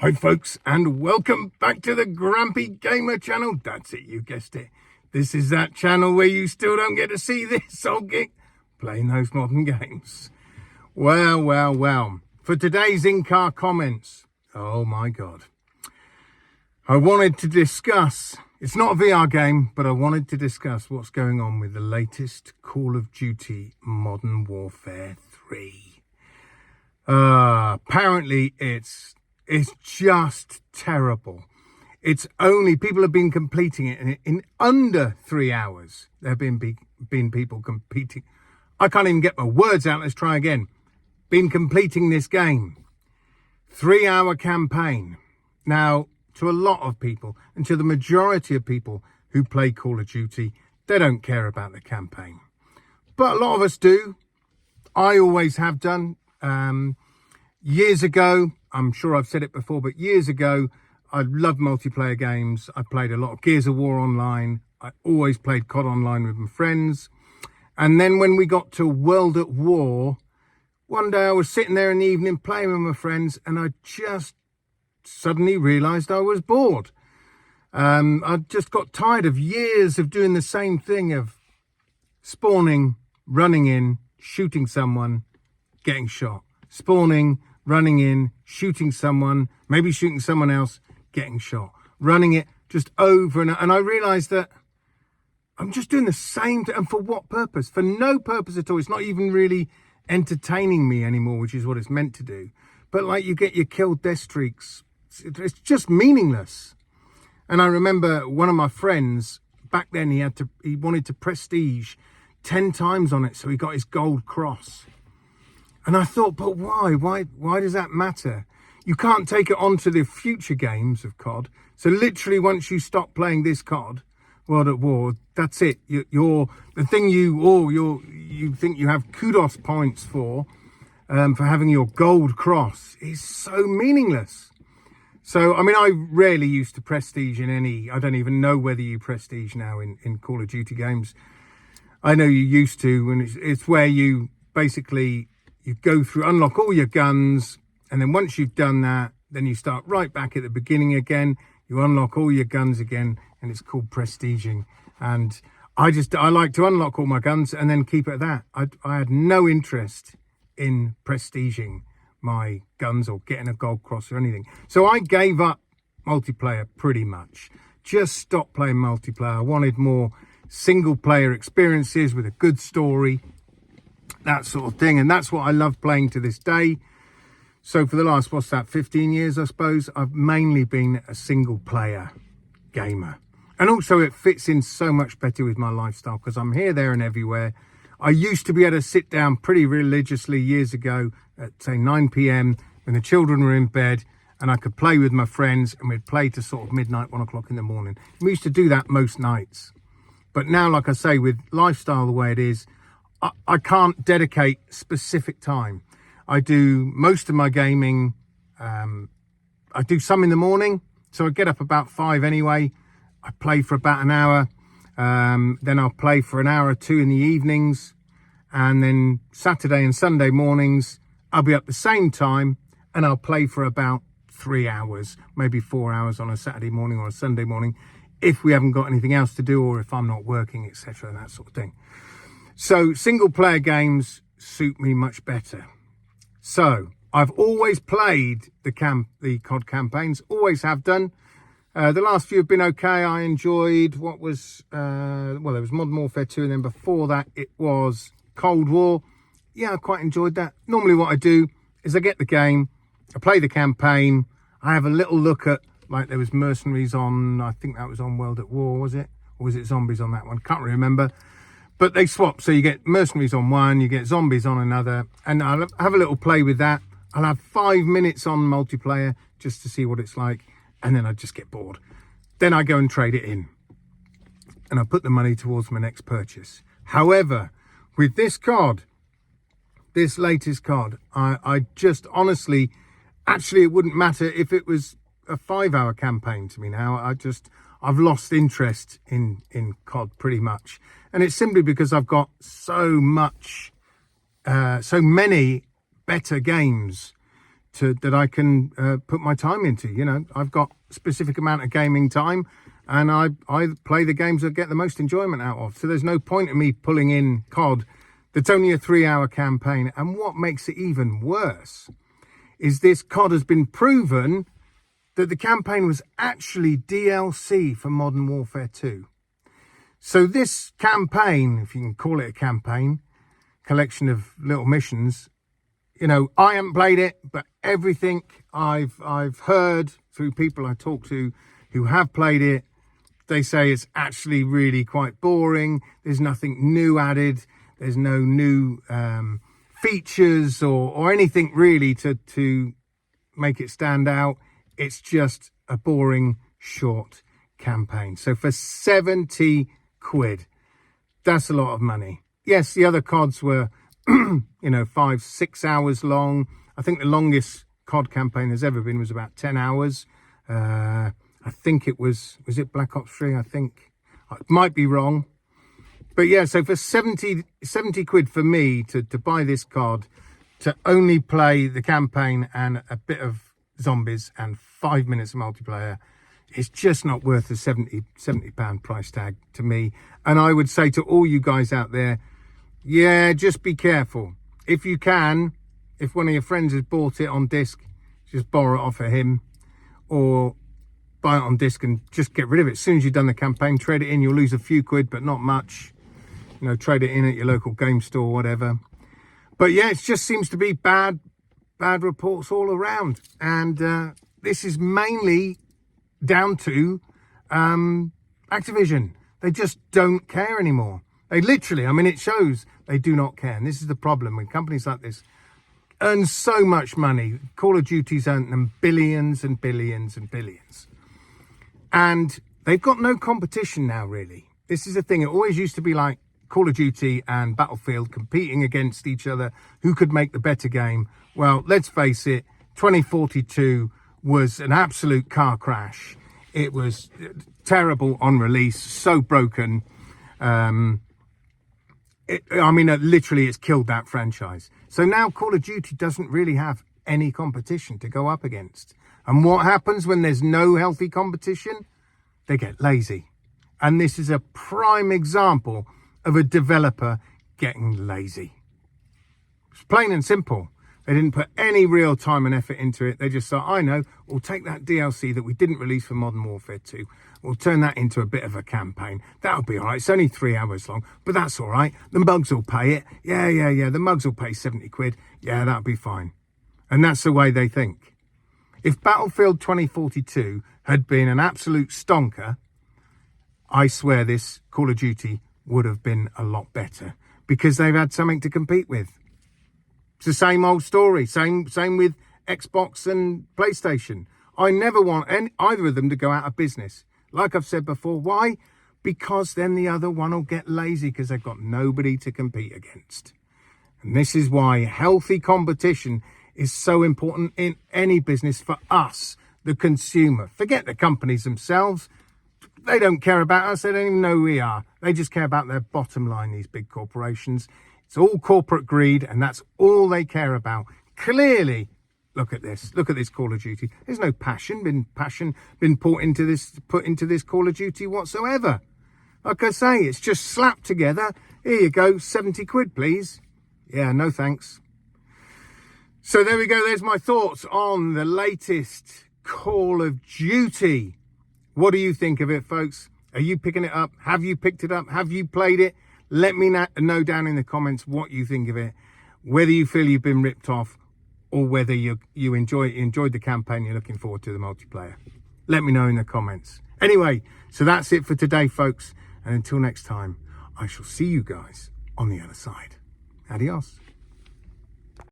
Hi folks, and welcome back to the Grampy Gamer channel. That's it, you guessed it. This is that channel where you still don't get to see this old gig playing those modern games. Well. For today's in-car comments, oh my God. I wanted to discuss, it's not a VR game, but I wanted to discuss what's going on with the latest Call of Duty Modern Warfare 3. Apparently it's just terrible. It's only, people have been completing it in under 3 hours. There have been people competing. I can't even get my words out. Let's try again. Been completing this game. 3-hour campaign. Now, to a lot of people, and to the majority of people who play Call of Duty, they don't care about the campaign. But a lot of us do. I always have done. Years ago, I'm sure I've said it before, but years ago, I loved multiplayer games. I played a lot of Gears of War online. I always played COD online with my friends. And then when we got to World at War, one day I was sitting there in the evening playing with my friends, and I just suddenly realised I was bored. I just got tired of years of doing the same thing, of spawning, running in, shooting someone, getting shot. Spawning, running in, shooting someone, maybe shooting someone else, getting shot. Running it just over and I realised that I'm just doing the same thing. And for what purpose? For no purpose at all. It's not even really entertaining me anymore, which is what it's meant to do. But like, you get your kill death streaks. It's just meaningless. And I remember one of my friends, back then he wanted to prestige 10 times on it, so he got his gold cross. And I thought, but why? Why does that matter? You can't take it on to the future games of COD. So literally, once you stop playing this COD, World at War, that's it. You're the thing you think you have kudos points for having your gold cross is so meaningless. So, I mean, I rarely used to prestige in any, I don't even know whether you prestige now in Call of Duty games. I know you used to, and it's where you basically, you go through, unlock all your guns, and then once you've done that, then you start right back at the beginning again. You unlock all your guns again, and it's called prestiging. And I like to unlock all my guns and then keep it at that. I had no interest in prestiging my guns or getting a gold cross or anything. So I gave up multiplayer pretty much. Just stopped playing multiplayer. I wanted more single player experiences with a good story, that sort of thing. And that's what I love playing to this day. So for the last, 15 years, I suppose, I've mainly been a single player gamer. And also it fits in so much better with my lifestyle because I'm here, there and everywhere. I used to be able to sit down pretty religiously years ago at say 9 p.m. when the children were in bed, and I could play with my friends, and we'd play to sort of midnight, 1 o'clock in the morning. We used to do that most nights. But now, like I say, with lifestyle the way it is, I can't dedicate specific time. I do most of my gaming. I do some in the morning. So I get up about 5 anyway. I play for about an hour. Then I'll play for an hour or two in the evenings. And then Saturday and Sunday mornings, I'll be up the same time and I'll play for about 3 hours, maybe 4 hours on a Saturday morning or a Sunday morning, if we haven't got anything else to do or if I'm not working, etc., that sort of thing. So single player games suit me much better. So I've always played the COD campaigns, always have done. The last few have been okay. I enjoyed there was Modern Warfare 2, and then before that it was Cold War. Yeah, I quite enjoyed that. Normally what I do is I get the game, I play the campaign, I have a little look at, like there was Mercenaries on, I think that was on World at War, was it? Or was it Zombies on that one? Can't remember. But they swap, so you get Mercenaries on one, you get Zombies on another, and I'll have a little play with that. I'll have 5 minutes on multiplayer just to see what it's like, and then I just get bored. Then I go and trade it in, and I put the money towards my next purchase. However, with this COD, this latest COD, I just honestly, actually it wouldn't matter if it was a 5-hour campaign to me now. I've lost interest in COD pretty much. And it's simply because I've got so many better games that I can put my time into. You know, I've got a specific amount of gaming time, and I play the games that get the most enjoyment out of. So there's no point in me pulling in COD that's only a 3-hour campaign. And what makes it even worse is this COD has been proven that the campaign was actually DLC for Modern Warfare 2. So this campaign, if you can call it a campaign, collection of little missions, you know, I haven't played it, but everything I've heard through people I talk to who have played it, they say it's actually really quite boring. There's nothing new added. There's no new features or anything really to make it stand out. It's just a boring, short campaign. So for 70 quid, that's a lot of money. Yes, the other CODs were, 5-6 hours long. I think the longest COD campaign has ever been was about 10 hours. I think it was it Black Ops 3? I think. I might be wrong. But yeah, so for 70 quid for me to buy this COD, to only play the campaign and a bit of zombies and 5 minutes of multiplayer, it's just not worth the £70 price tag to me. And I would say to all you guys out there, yeah, just be careful. If you can, if one of your friends has bought it on disc, just borrow it off of him, or buy it on disc and just get rid of it. As soon as you've done the campaign, trade it in. You'll lose a few quid, but not much. You know, trade it in at your local game store, whatever. But yeah, it just seems to be bad reports all around. And this is mainly down to Activision. They just don't care anymore. They literally, I mean, it shows they do not care. And this is the problem when companies like this earn so much money. Call of Duty's earned them billions and billions and billions. And they've got no competition now, really. This is the thing. It always used to be like Call of Duty and Battlefield competing against each other. Who could make the better game? Well, let's face it, 2042 was an absolute car crash. It was terrible on release, so broken. Literally, it's killed that franchise. So now Call of Duty doesn't really have any competition to go up against. And what happens when there's no healthy competition? They get lazy. And this is a prime example of a developer getting lazy. It's plain and simple. They didn't put any real time and effort into it. They just thought, I know, we'll take that DLC that we didn't release for Modern Warfare 2. We'll turn that into a bit of a campaign. That'll be all right. It's only 3 hours long, but that's all right. The mugs will pay it. Yeah. The mugs will pay 70 quid. Yeah, that'll be fine. And that's the way they think. If Battlefield 2042 had been an absolute stonker, I swear this Call of Duty would have been a lot better because they've had something to compete with. It's the same old story. Same with Xbox and PlayStation. I never want either of them to go out of business. Like I've said before, why? Because then the other one will get lazy because they've got nobody to compete against. And this is why healthy competition is so important in any business for us, the consumer. Forget the companies themselves. They don't care about us. They don't even know who we are. They just care about their bottom line, these big corporations. It's all corporate greed, and that's all they care about. Clearly, look at this Call of Duty. There's no passion been put into this Call of Duty whatsoever. Like I say, it's just slapped together. Here you go, 70 quid, please. Yeah, no thanks. So there we go. There's my thoughts on the latest Call of Duty. What do you think of it, folks? Are you picking it up? Have you picked it up? Have you played it? Let me know down in the comments what you think of it, whether you feel you've been ripped off or whether you enjoyed the campaign, you're looking forward to the multiplayer. Let me know in the comments. Anyway, so that's it for today, folks. And until next time, I shall see you guys on the other side. Adios.